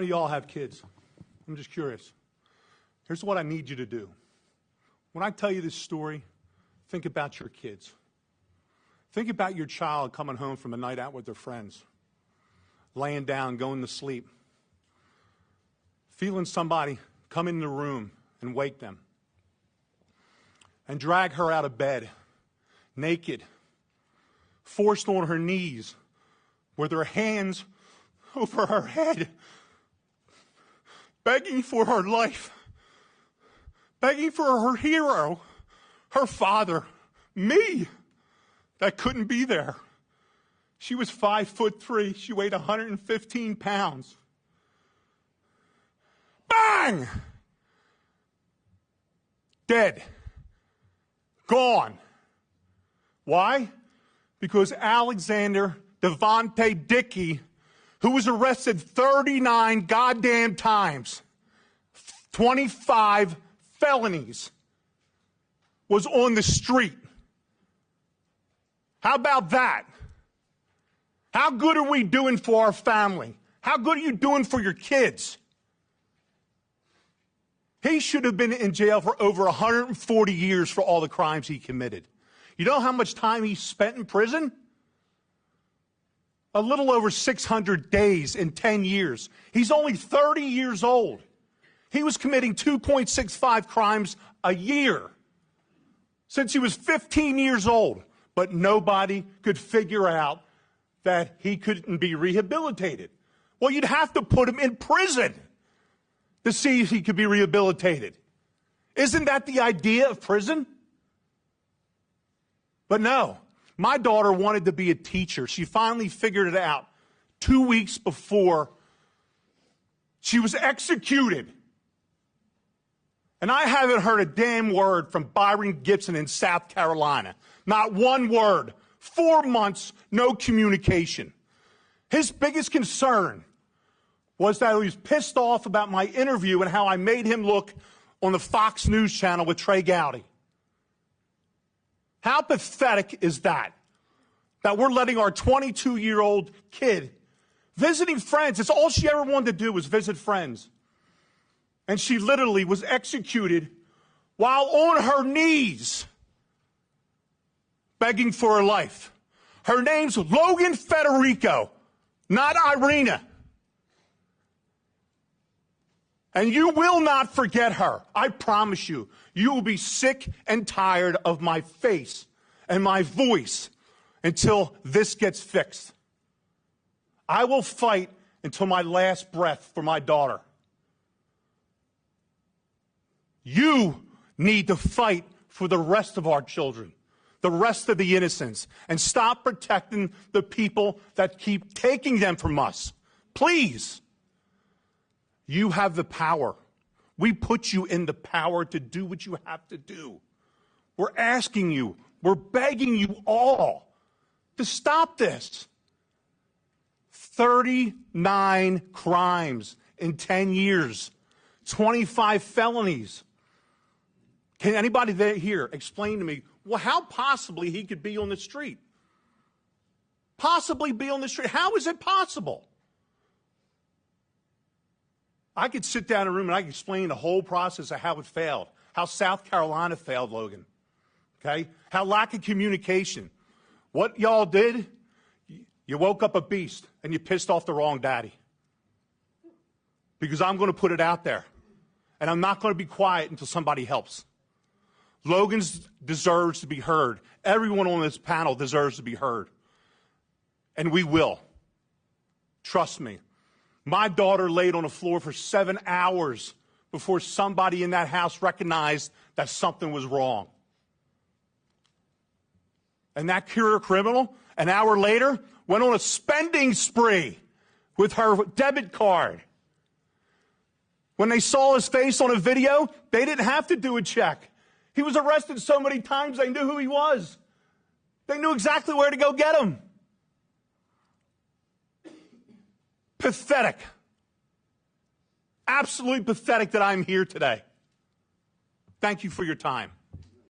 many of y'all have kids? I'm just curious. Here's what I need you to do. When I tell you this story, think about your kids. Think about your child coming home from a night out with their friends, laying down, going to sleep, feeling somebody come in the room and wake them, and drag her out of bed, naked, forced on her knees, with her hands over her head, begging for her life, begging for her hero, her father, me, that couldn't be there. She was 5'3". She weighed 115 pounds. Bang! Dead. Gone. Why? Because Alexander Devontae Dickey, who was arrested 39 goddamn times, 25 felonies, was on the street. How about that? How good are we doing for our family? How good are you doing for your kids? He should have been in jail for over 140 years for all the crimes he committed. You know how much time he spent in prison? A little over 600 days in 10 years. He's only 30 years old. He was committing 2.65 crimes a year since he was 15 years old. But nobody could figure out that he couldn't be rehabilitated. Well, you'd have to put him in prison to see if he could be rehabilitated. Isn't that the idea of prison? But no, my daughter wanted to be a teacher. She finally figured it out 2 weeks before she was executed. And I haven't heard a damn word from Byron Gibson in South Carolina. Not one word. 4 months, no communication. His biggest concern was that he was pissed off about my interview and how I made him look on the Fox News channel with Trey Gowdy. How pathetic is that? That we're letting our 22-year-old kid visiting friends. It's all she ever wanted to do was visit friends. And she literally was executed while on her knees begging for her life. Her name's Logan Federico, not Irina. And you will not forget her. I promise you. You will be sick and tired of my face and my voice until this gets fixed. I will fight until my last breath for my daughter. You need to fight for the rest of our children, the rest of the innocents, and stop protecting the people that keep taking them from us. Please. You have the power. We put you in the power to do what you have to do. We're asking you, we're begging you all to stop this. 39 crimes in 10 years, 25 felonies. Can anybody here explain to me, well, how possibly he could be on the street? Possibly be on the street. How is it possible? I could sit down in a room and I could explain the whole process of how it failed, how South Carolina failed, Logan, okay? How lack of communication. What y'all did, you woke up a beast and you pissed off the wrong daddy. Because I'm going to put it out there, and I'm not going to be quiet until somebody helps. Logan deserves to be heard. Everyone on this panel deserves to be heard. And we will. Trust me. My daughter laid on the floor for 7 hours before somebody in that house recognized that something was wrong. And that career criminal, an hour later, went on a spending spree with her debit card. When they saw his face on a video, they didn't have to do a check. He was arrested so many times they knew who he was. They knew exactly where to go get him. Pathetic. Absolutely pathetic that I'm here today. Thank you for your time.